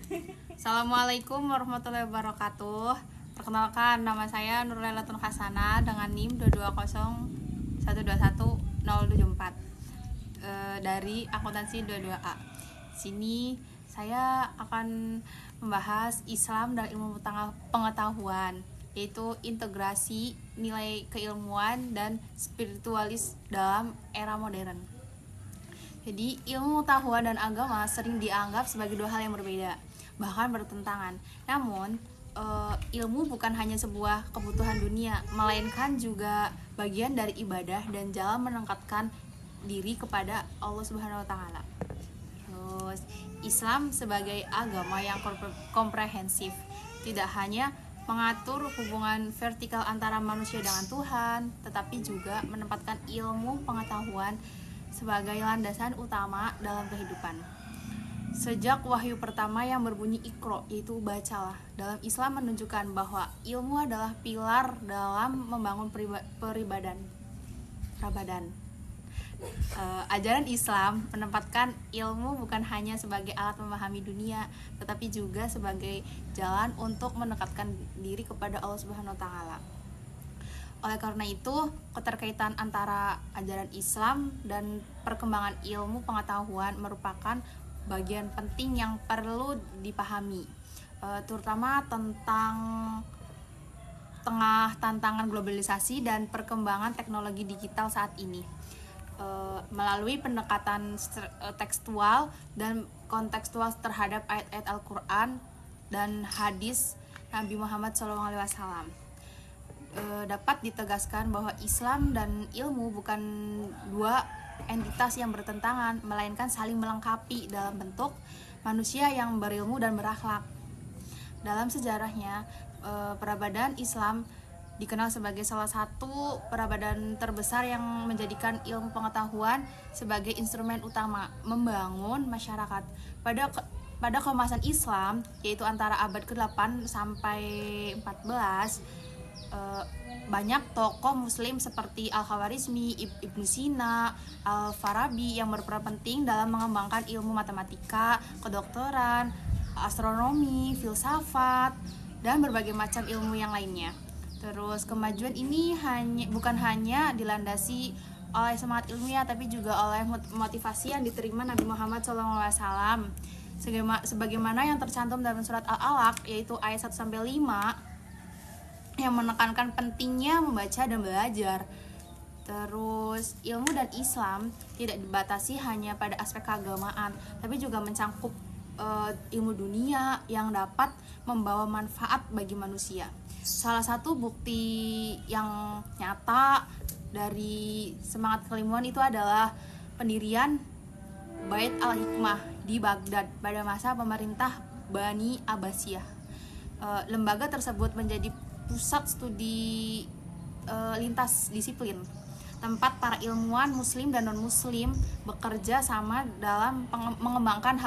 Assalamualaikum warahmatullahi wabarakatuh. Perkenalkan, nama saya Nurlailatun Hasanah dengan NIM 220121024 dari akuntansi 22A. Sini saya akan membahas Islam dan ilmu pengetahuan, yaitu integrasi nilai keilmuan dan spiritualis dalam era modern. Jadi, ilmu pengetahuan dan agama sering dianggap sebagai dua hal yang berbeda, bahkan bertentangan. Namun, ilmu bukan hanya sebuah kebutuhan dunia, melainkan juga bagian dari ibadah dan jalan mendekatkan diri kepada Allah Subhanahu wa taala. Terus, Islam sebagai agama yang komprehensif, tidak hanya mengatur hubungan vertikal antara manusia dengan Tuhan, tetapi juga menempatkan ilmu pengetahuan sebagai landasan utama dalam kehidupan. Sejak wahyu pertama yang berbunyi Iqra, yaitu bacalah, dalam Islam menunjukkan bahwa ilmu adalah pilar dalam membangun peradaban. Ajaran Islam menempatkan ilmu bukan hanya sebagai alat memahami dunia, tetapi juga sebagai jalan untuk mendekatkan diri kepada Allah Subhanahu wa taala. Oleh karena itu, keterkaitan antara ajaran Islam dan perkembangan ilmu pengetahuan merupakan bagian penting yang perlu dipahami, terutama tentang tengah tantangan globalisasi dan perkembangan teknologi digital saat ini. Melalui pendekatan tekstual dan kontekstual terhadap ayat-ayat Al-Quran dan hadis Nabi Muhammad SAW, dapat ditegaskan bahwa Islam dan ilmu bukan dua entitas yang bertentangan, melainkan saling melengkapi dalam bentuk manusia yang berilmu dan berakhlak. Dalam sejarahnya, peradaban Islam dikenal sebagai salah satu peradaban terbesar yang menjadikan ilmu pengetahuan sebagai instrumen utama membangun masyarakat. Pada keemasan Islam, yaitu antara abad ke-8 sampai 14, banyak tokoh muslim seperti Al-Khawarizmi, Ibnu Sina, Al-Farabi yang berperan penting dalam mengembangkan ilmu matematika, kedokteran, astronomi, filsafat, dan berbagai macam ilmu yang lainnya. Terus kemajuan ini bukan hanya dilandasi oleh semangat ilmiah, tapi juga oleh motivasi yang diterima Nabi Muhammad SAW. Sebagaimana yang tercantum dalam surat Al-Alaq, yaitu ayat 1-5, yang menekankan pentingnya membaca dan belajar. Terus, ilmu dan Islam tidak dibatasi hanya pada aspek keagamaan, tapi juga mencangkup ilmu dunia yang dapat membawa manfaat bagi manusia. Salah satu bukti yang nyata dari semangat keilmuan itu adalah pendirian Bait al-Hikmah di Baghdad pada masa pemerintah Bani Abbasiyah. Lembaga tersebut menjadi pusat studi lintas disiplin, tempat para ilmuwan muslim dan non-muslim bekerja sama dalam mengembangkan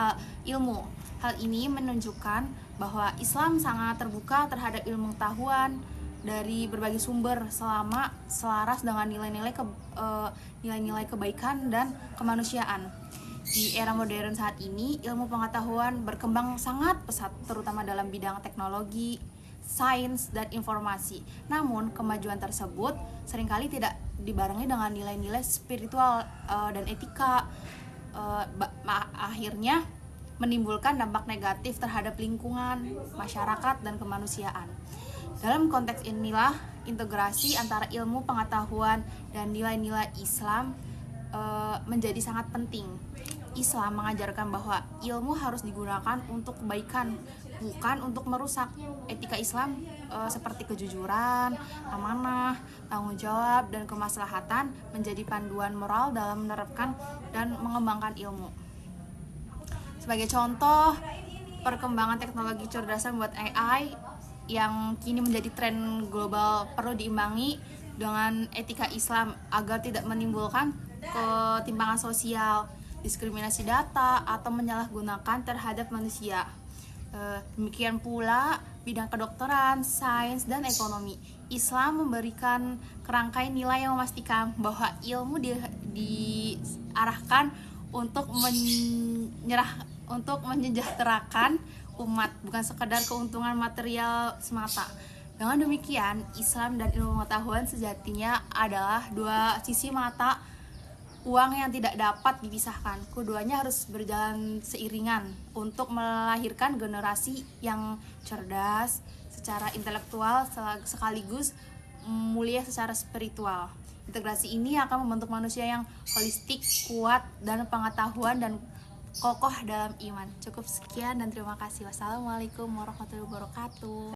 ilmu. Hal ini menunjukkan bahwa Islam sangat terbuka terhadap ilmu pengetahuan dari berbagai sumber selama selaras dengan nilai-nilai kebaikan dan kemanusiaan. Di era modern saat ini, ilmu pengetahuan berkembang sangat pesat, terutama dalam bidang teknologi, sains, dan informasi. Namun, kemajuan tersebut seringkali tidak dibarengi dengan nilai-nilai spiritual dan etika. Akhirnya menimbulkan dampak negatif terhadap lingkungan, masyarakat, dan kemanusiaan. Dalam konteks inilah, integrasi antara ilmu pengetahuan dan nilai-nilai Islam menjadi sangat penting. Islam mengajarkan bahwa ilmu harus digunakan untuk kebaikan, bukan untuk merusak. Etika Islam seperti kejujuran, amanah, tanggung jawab, dan kemaslahatan menjadi panduan moral dalam menerapkan dan mengembangkan ilmu. Sebagai contoh, perkembangan teknologi kecerdasan buat AI yang kini menjadi tren global perlu diimbangi dengan etika Islam agar tidak menimbulkan ketimpangan sosial, diskriminasi data, atau menyalahgunakan terhadap manusia. Demikian pula bidang kedokteran, sains, dan ekonomi. Islam memberikan kerangkai nilai yang memastikan bahwa ilmu diarahkan untuk menyejahterakan umat, bukan sekedar keuntungan material semata. Dengan demikian, Islam dan ilmu pengetahuan sejatinya adalah dua sisi mata uang yang tidak dapat dipisahkan. Keduanya harus berjalan seiringan untuk melahirkan generasi yang cerdas secara intelektual sekaligus mulia secara spiritual. Integrasi ini akan membentuk manusia yang holistik, kuat, dan pengetahuan dan kokoh dalam iman. Cukup sekian dan terima kasih. Wassalamualaikum warahmatullahi wabarakatuh.